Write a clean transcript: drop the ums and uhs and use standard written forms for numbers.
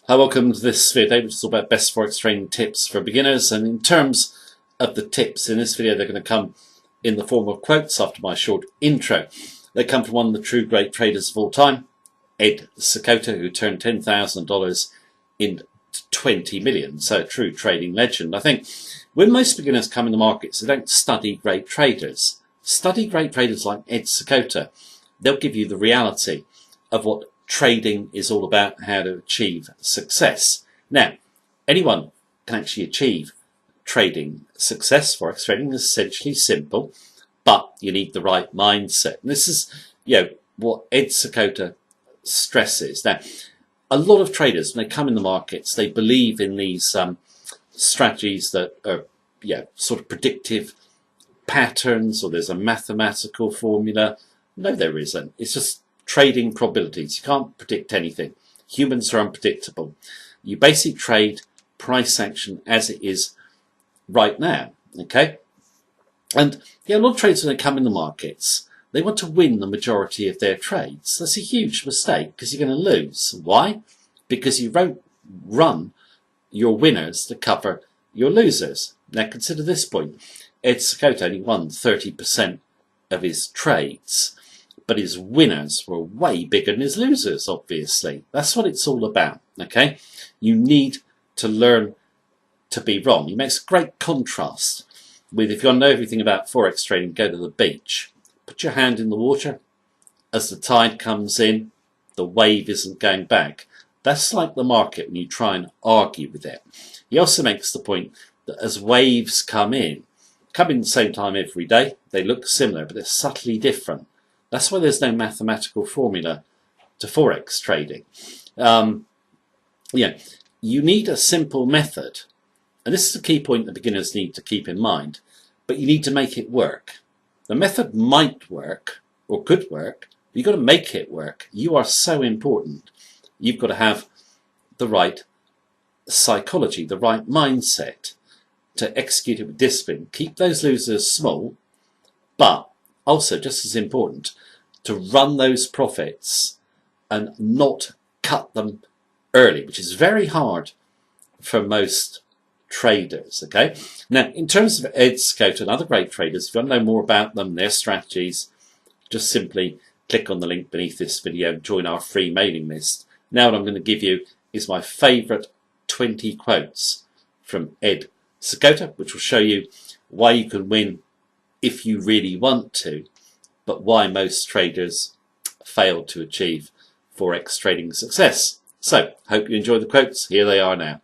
Hi, welcome to this video, which is all about best Forex trading tips for beginners. And in terms of the tips in this video, they're going to come in the form of quotes after my short intro. They come from one of the true great traders of all time, Ed Seykota, who turned $10,000 into 20 million. So a true trading legend. I think when most beginners come in the markets, they don't study great traders. Study great traders like Ed Seykota. They'll give you the reality of what trading is all about, how to achieve success. Now, anyone can actually achieve trading success. Forex trading is essentially simple, but you need the right mindset. And this is, what Ed Seykota stresses. Now, a lot of traders, when they come in the markets, they believe in these strategies that are, sort of predictive patterns, or there's a mathematical formula. No, there isn't. It's just trading probabilities. You can't predict anything. Humans are unpredictable. You basically trade price action as it is right now. Okay? And a lot of traders, when they come in the markets, they want to win the majority of their trades. That's a huge mistake because you're going to lose. Why? Because you won't run your winners to cover your losers. Now consider this point. Ed Seykota only won 30% of his trades, but his winners were way bigger than his losers, obviously. That's what it's all about, okay? You need to learn to be wrong. It makes a great contrast with, if you want to know everything about Forex trading, go to the beach. Put your hand in the water. As the tide comes in, the wave isn't going back. That's like the market when you try and argue with it. He also makes the point that as waves come in the same time every day, they look similar, but they're subtly different. That's why there's no mathematical formula to Forex trading. You need a simple method. And this is a key point that beginners need to keep in mind. But you need to make it work. The method might work, or could work, but you've got to make it work. You are so important. You've got to have the right psychology, the right mindset to execute it with discipline. Keep those losers small, but also, just as important, to run those profits and not cut them early, which is very hard for most traders, okay? Now, in terms of Ed Seykota and other great traders, if you want to know more about them, their strategies, just simply click on the link beneath this video and join our free mailing list. Now what I'm going to give you is my favourite 20 quotes from Ed Seykota, which will show you why you can win if you really want to, but why most traders fail to achieve Forex trading success. So, hope you enjoy the quotes. Here they are now.